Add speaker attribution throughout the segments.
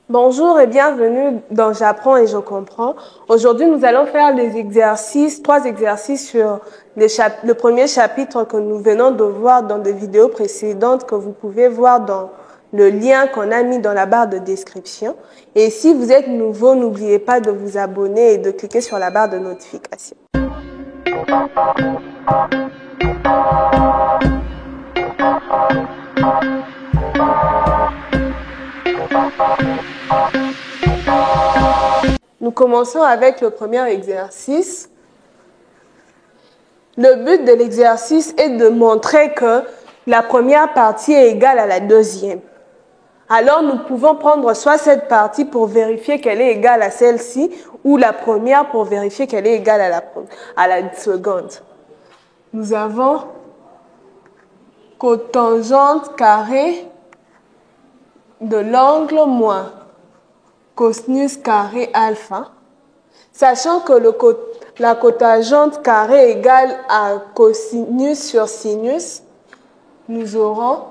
Speaker 1: Bonjour et bienvenue dans J'apprends et je comprends. Aujourd'hui, nous allons faire trois exercices sur le premier chapitre que nous venons de voir dans des vidéos précédentes que vous pouvez voir dans le lien qu'on a mis dans la barre de description. Et si vous êtes nouveau, n'oubliez pas de vous abonner et de cliquer sur la barre de notification. Nous commençons avec le premier exercice. Le but de l'exercice est de montrer que la première partie est égale à la deuxième. Alors nous pouvons prendre soit cette partie pour vérifier qu'elle est égale à celle-ci, ou la première pour vérifier qu'elle est égale à la seconde. Nous avons cotangente carré de l'angle moins cosinus carré alpha, sachant que la cotangente carré égale à cosinus sur sinus, nous aurons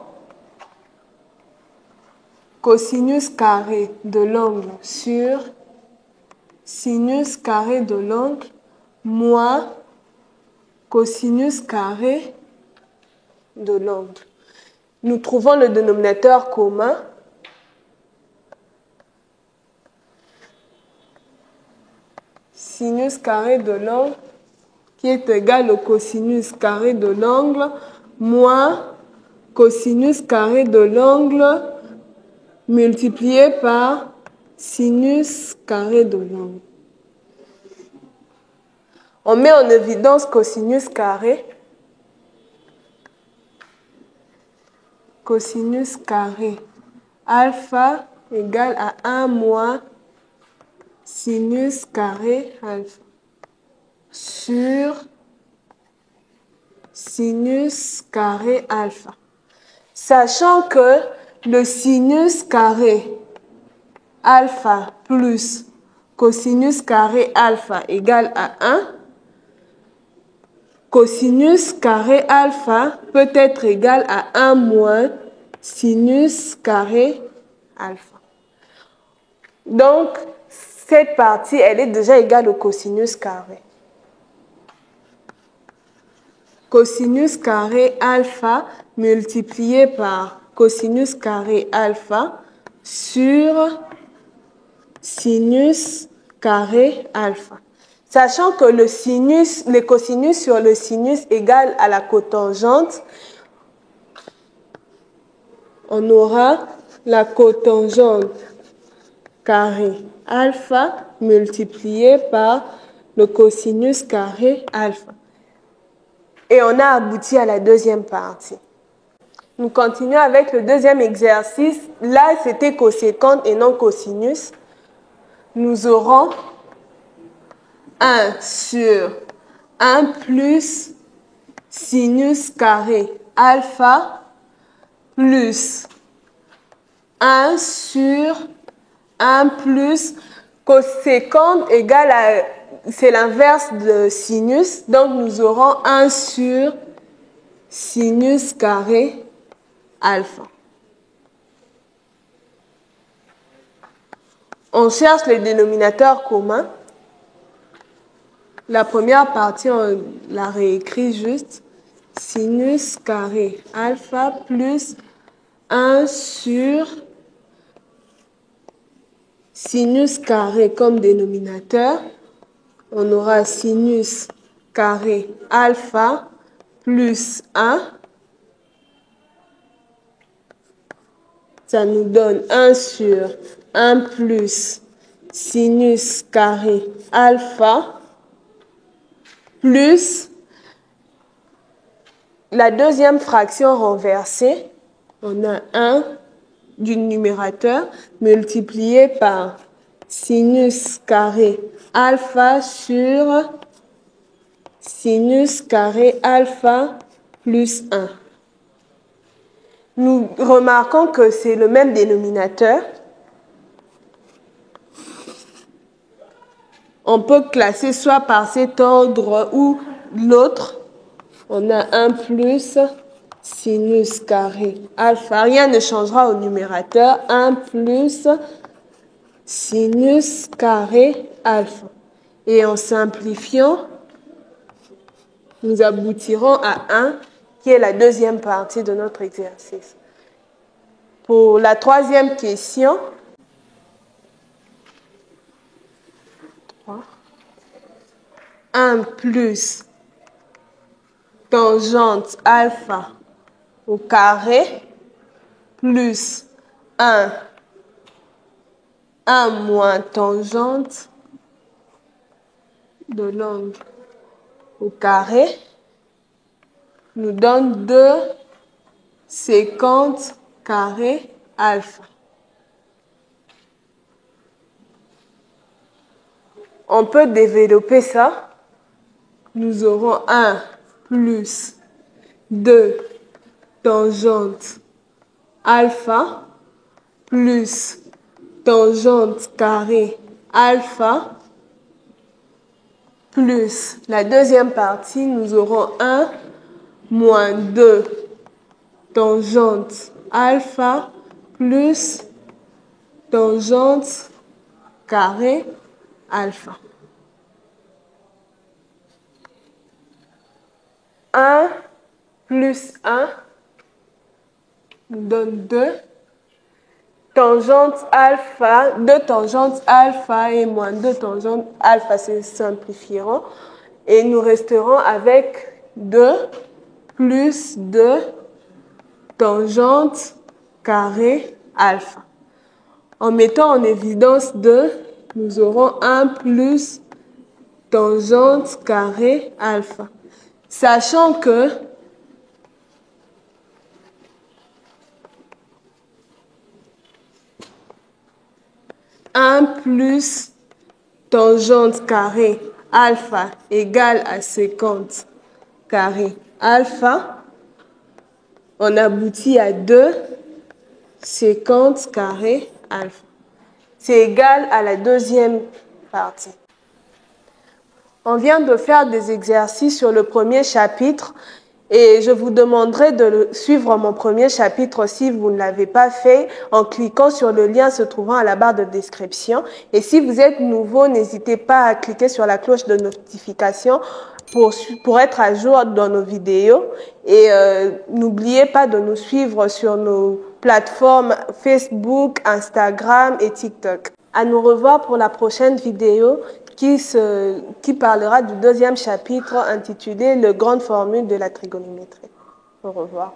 Speaker 1: cosinus carré de l'angle sur sinus carré de l'angle moins cosinus carré de l'angle. Nous trouvons le dénominateur commun. Sinus carré de l'angle qui est égal au cosinus carré de l'angle moins cosinus carré de l'angle multiplié par sinus carré de l'angle. On met en évidence cosinus carré alpha égale à 1 moins sinus carré alpha sur sinus carré alpha. Sachant que le sinus carré alpha plus cosinus carré alpha égale à 1, cosinus carré alpha peut être égal à 1 moins sinus carré alpha. Donc, cette partie, elle est déjà égale au cosinus carré. Cosinus carré alpha multiplié par cosinus carré alpha sur sinus carré alpha. Sachant que les cosinus sur le sinus égale à la cotangente, on aura la cotangente carré alpha multiplié par le cosinus carré alpha. Et on a abouti à la deuxième partie. Nous continuons avec le deuxième exercice. Là, c'était coséquente et non cosinus. Nous aurons 1 sur 1 plus sinus carré alpha plus 1 sur 1 plus coséquente égale à, c'est l'inverse de sinus, donc nous aurons 1 sur sinus carré alpha. On cherche les dénominateurs communs. La première partie, on la réécrit juste. Sinus carré alpha plus 1 sur sinus carré comme dénominateur. On aura sinus carré alpha plus 1. Ça nous donne 1 sur 1 plus sinus carré alpha plus la deuxième fraction renversée. On a 1 du numérateur multiplié par sinus carré alpha sur sinus carré alpha plus 1. Nous remarquons que c'est le même dénominateur. On peut classer soit par cet ordre ou l'autre. On a 1 plus sinus carré alpha. Rien ne changera au numérateur. 1 plus sinus carré alpha. Et en simplifiant, nous aboutirons à 1, qui est la deuxième partie de notre exercice. Pour la troisième question, 1 plus tangente alpha au carré plus 1 moins tangente de l'angle au carré nous donne 2 séquentes carré alpha. On peut développer ça. Nous aurons 1 plus 2 tangente alpha plus tangente carré alpha plus la deuxième partie, nous aurons 1 moins 2 tangente alpha plus tangente carré alpha. 1 plus 1 nous donne 2. Tangente alpha, 2 tangentes alpha et moins 2 tangentes alpha se simplifieront. Et nous resterons avec 2 plus 2 tangente carré alpha. En mettant en évidence 2, nous aurons 1 plus tangente carré alpha. Sachant que un plus tangente carré alpha égale à séquente carré alpha, on aboutit à 2 séquente carré alpha. C'est égal à la deuxième partie. On vient de faire des exercices sur le premier chapitre et je vous demanderai de suivre mon premier chapitre si vous ne l'avez pas fait en cliquant sur le lien se trouvant à la barre de description. Et si vous êtes nouveau, n'hésitez pas à cliquer sur la cloche de notification pour être à jour dans nos vidéos. Et n'oubliez pas de nous suivre sur nos plateformes Facebook, Instagram et TikTok. À nous revoir pour la prochaine vidéo qui parlera du deuxième chapitre intitulé « Le grande formule de la trigonométrie ». Au revoir.